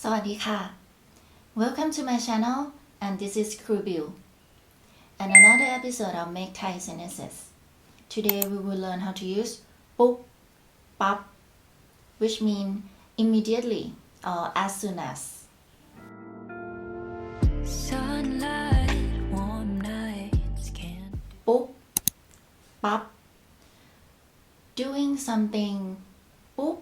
สวัสดีค่ะ Welcome to my channel and this is teacherbyu and another episode of Make Thai Sentences. Today we will learn how to use ปุ๊บ ปั๊บ which mean immediately or as soon as. Sunlight, warm nights can ปุ๊บ ปั๊บ doing something ปุ๊บ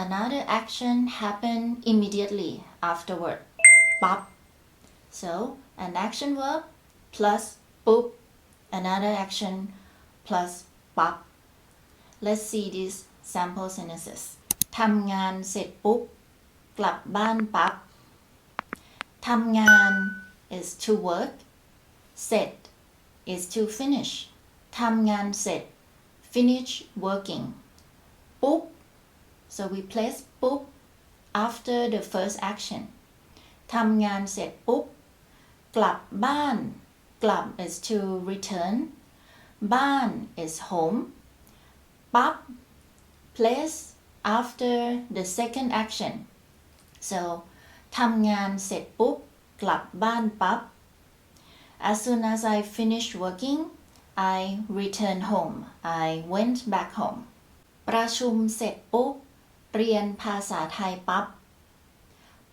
another action happen immediately afterward ปั๊บ so an action verb plus ปุ๊บ another action plus ปั๊บ let's see these sample sentences ทำงานเสร็จปุ๊บ กลับบ้านปั๊บ ทำงาน is to work เสร็จ is to finish ทำงานเสร็จ finish working ปุ๊บ so we place ปุ๊บ after the first action ทำงานเสร็จปุ๊บ กลับบ้าน กลับ is to return บ้าน is home ปั๊บ place after the second action so ทำงานเสร็จปุ๊บ กลับบ้านปั๊บ as soon as I finished working I returned home I went back home ประชุมเสร็จปุ๊บ เรียนภาษาไทยปั๊บ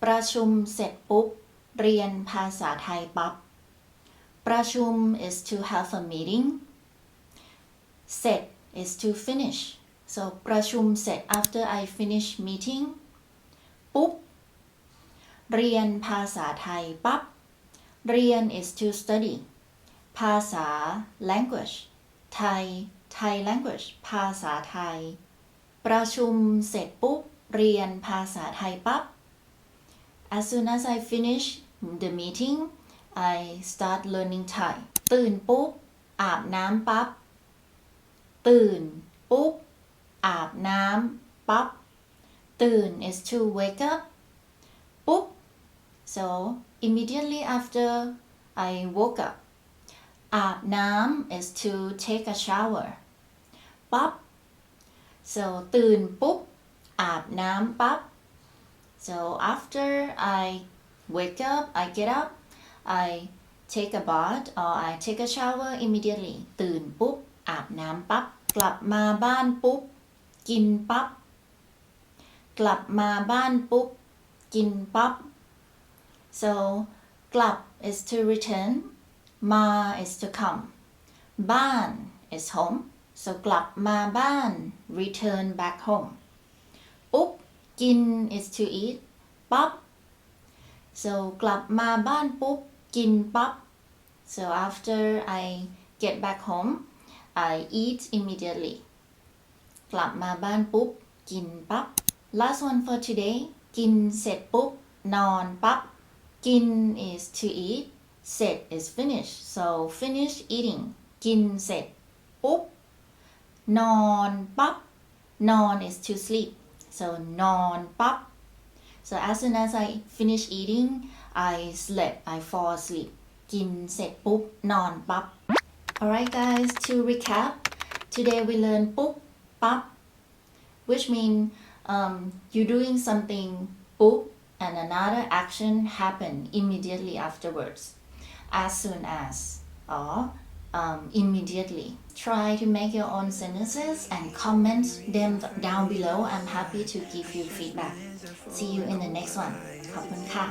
ประชุมเสร็จปุ๊บ เรียนภาษาไทยปั๊บ ประชุม is to have a meeting เสร็จ is to finish so ประชุมเสร็จ after I finish meeting ปุ๊บ เรียนภาษาไทยปั๊บ เรียน is to study ภาษา language ไทย Thai language ภาษาไทย ประชุมเสร็จปุ๊บ เรียนภาษาไทยปั๊บ as soon as I finish the meeting I start learning Thai ตื่นปุ๊บ อาบน้ำปั๊บ ตื่นปุ๊บ อาบน้ำปั๊บ ตื่น is to wake up ปุ๊บ so immediately after I woke up อาบน้ำ is to take a shower ปั๊บ so ตื่นปุ๊บ อาบน้ำปั๊บ so after I wake up I get up I take a bath or I take a shower immediately ตื่นปุ๊บ อาบน้ำปั๊บ กลับมาบ้านปุ๊บ กินปั๊บ กลับมาบ้านปุ๊บ กินปั๊บ so กลับ is to return มา is to come บ้าน is home so กลับมาบ้าน return back home ปุ๊บ กิน is to eat ปั๊บ so กลับมาบ้านปุ๊บ กินปั๊บ so after I get back home I eat immediately กลับมาบ้านปุ๊บ กินปั๊บ last one for today กินเสร็จปุ๊บ นอนปั๊บ กิน is to eat เสร็จ is finish so finish eating กินเสร็จปุ๊บ นอนปั๊บ นอน is to sleep so นอนปั๊บ so as soon as I finish eating I slept I fall asleep กินเสร็จปุ๊บ นอนปั๊บ alright guys to recap today we learn ปุ๊บ ปั๊บ which mean you doing something ปุ๊บ and another action happen immediately afterwards as soon as or immediately try to make your own sentences and comment them down below I'm happy to give you feedback see you in the next one ขอบคุณค่ะ